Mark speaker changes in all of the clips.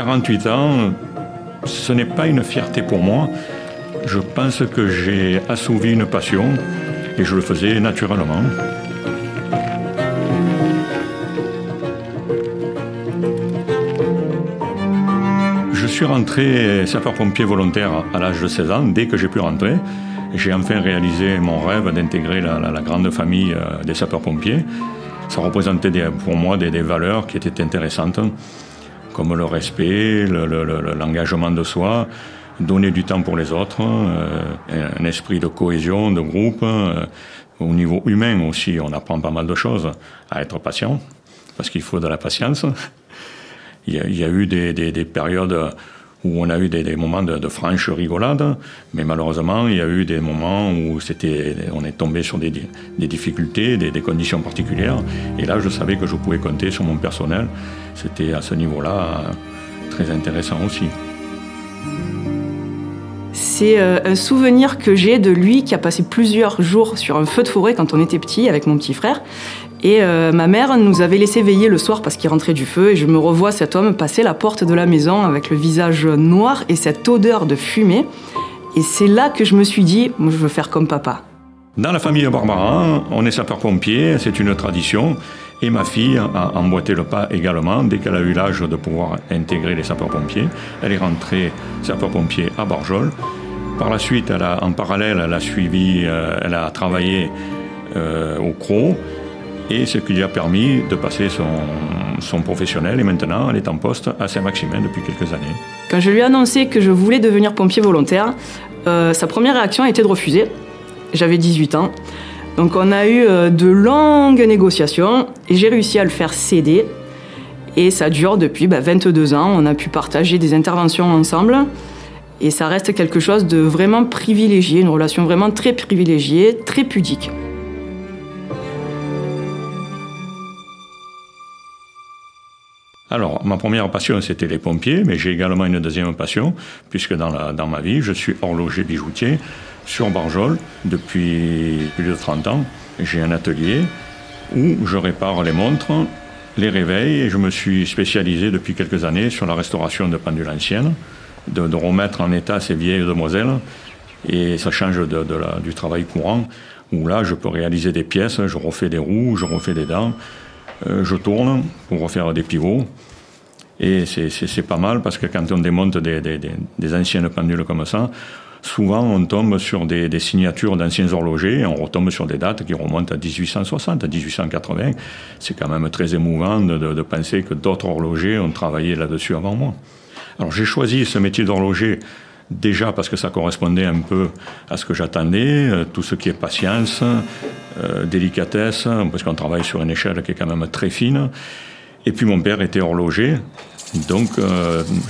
Speaker 1: 48 ans, ce n'est pas une fierté pour moi. Je pense que j'ai assouvi une passion et je le faisais naturellement. Je suis rentré sapeur-pompier volontaire à l'âge de 16 ans, dès que j'ai pu rentrer. J'ai enfin réalisé mon rêve d'intégrer la grande famille des sapeurs-pompiers. Ça représentait pour moi des valeurs qui étaient intéressantes, comme le respect, l'engagement de soi, donner du temps pour les autres, un esprit de cohésion, de groupe. Au niveau humain aussi, on apprend pas mal de choses, à être patient, parce qu'il faut de la patience. Il y a eu des périodes où on a eu des moments de franche rigolade, mais malheureusement, il y a eu des moments où on est tombé sur des difficultés, des conditions particulières. Et là, je savais que je pouvais compter sur mon personnel. C'était à ce niveau-là très intéressant aussi.
Speaker 2: C'est un souvenir que j'ai de lui qui a passé plusieurs jours sur un feu de forêt quand on était petit avec mon petit frère. Et ma mère nous avait laissé veiller le soir parce qu'il rentrait du feu. Et je me revois cet homme passer la porte de la maison avec le visage noir et cette odeur de fumée. Et c'est là que je me suis dit, moi, je veux faire comme papa.
Speaker 1: Dans la famille Barbarin, on est sapeur-pompier, c'est une tradition. Et ma fille a emboîté le pas également dès qu'elle a eu l'âge de pouvoir intégrer les sapeurs-pompiers. Elle est rentrée sapeur-pompier à Barjol. Par la suite, en parallèle, elle a travaillé au CRO. Et ce qui lui a permis de passer son professionnel. Et maintenant, elle est en poste à Saint-Maximin depuis quelques années.
Speaker 2: Quand je lui ai annoncé que je voulais devenir pompier volontaire, sa première réaction a été de refuser. J'avais 18 ans. Donc on a eu de longues négociations et j'ai réussi à le faire céder. Et ça dure depuis 22 ans. On a pu partager des interventions ensemble. Et ça reste quelque chose de vraiment privilégié, une relation vraiment très privilégiée, très pudique.
Speaker 1: Alors, ma première passion, c'était les pompiers, mais j'ai également une deuxième passion, puisque dans ma vie, je suis horloger bijoutier sur Barjol depuis plus de 30 ans. J'ai un atelier où je répare les montres, les réveils, et je me suis spécialisé depuis quelques années sur la restauration de pendules anciennes, de remettre en état ces vieilles demoiselles, et ça change du travail courant, où là, je peux réaliser des pièces, je refais des roues, je refais des dents, je tourne pour refaire des pivots. Et c'est pas mal parce que quand on démonte des anciennes pendules comme ça, souvent on tombe sur des signatures d'anciens horlogers et on retombe sur des dates qui remontent à 1860, à 1880. C'est quand même très émouvant de penser que d'autres horlogers ont travaillé là-dessus avant moi. Alors j'ai choisi ce métier d'horloger déjà parce que ça correspondait un peu à ce que j'attendais, tout ce qui est patience, délicatesse, parce qu'on travaille sur une échelle qui est quand même très fine. Et puis mon père était horloger, donc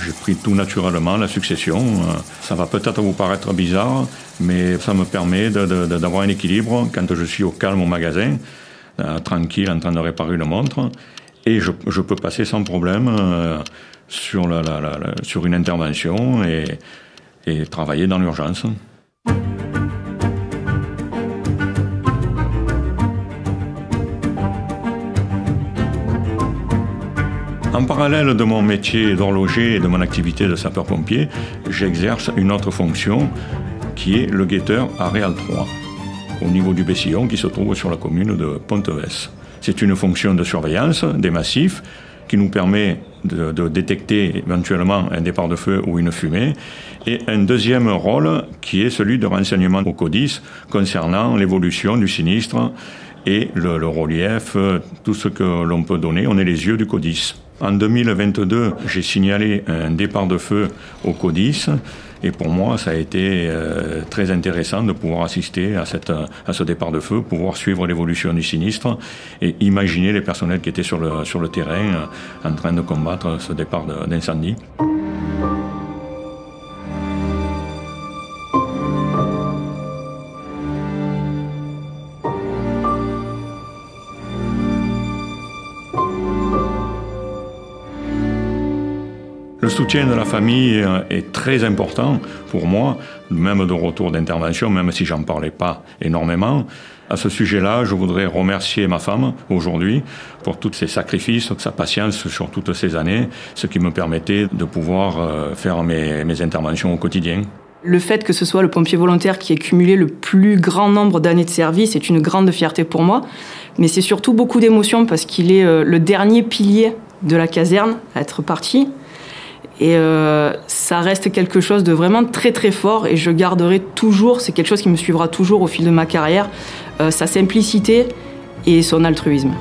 Speaker 1: j'ai pris tout naturellement la succession. Ça va peut-être vous paraître bizarre, mais ça me permet d'avoir un équilibre quand je suis au calme au magasin, tranquille en train de réparer une montre, et je peux passer sans problème sur une intervention et travailler dans l'urgence. En parallèle de mon métier d'horloger et de mon activité de sapeur-pompier, j'exerce une autre fonction qui est le guetteur à Réal 3, au niveau du Bessillon qui se trouve sur la commune de Pontevès. C'est une fonction de surveillance des massifs qui nous permet de détecter éventuellement un départ de feu ou une fumée, et un deuxième rôle qui est celui de renseignement au CODIS concernant l'évolution du sinistre et le relief, tout ce que l'on peut donner. On est les yeux du CODIS. En 2022, j'ai signalé un départ de feu au CODIS et pour moi, ça a été très intéressant de pouvoir assister à ce départ de feu, pouvoir suivre l'évolution du sinistre et imaginer les personnels qui étaient sur le terrain en train de combattre ce départ d'incendie. Le soutien de la famille est très important pour moi, même de retour d'intervention, même si j'en parlais pas énormément. À ce sujet-là, je voudrais remercier ma femme aujourd'hui pour tous ses sacrifices, sa patience sur toutes ces années, ce qui me permettait de pouvoir faire mes interventions au quotidien.
Speaker 2: Le fait que ce soit le pompier volontaire qui ait cumulé le plus grand nombre d'années de service est une grande fierté pour moi, mais c'est surtout beaucoup d'émotion parce qu'il est le dernier pilier de la caserne à être parti. Et ça reste quelque chose de vraiment très très fort et je garderai toujours, c'est quelque chose qui me suivra toujours au fil de ma carrière, sa simplicité et son altruisme.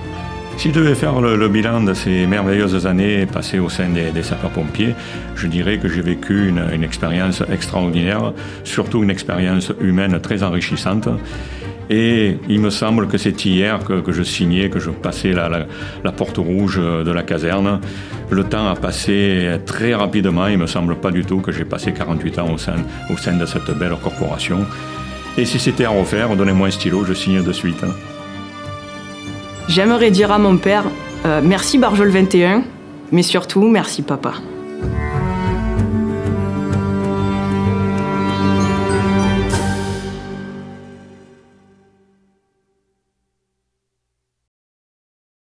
Speaker 1: Si je devais faire le bilan de ces merveilleuses années passées au sein des sapeurs-pompiers, je dirais que j'ai vécu une expérience extraordinaire, surtout une expérience humaine très enrichissante. Et il me semble que c'est hier que je signais, que je passais la porte rouge de la caserne. Le temps a passé très rapidement, il ne me semble pas du tout que j'ai passé 48 ans au sein de cette belle corporation. Et si c'était à refaire, donnez-moi un stylo, je signe de suite.
Speaker 2: J'aimerais dire à mon père, merci Barjol 21, mais surtout merci papa.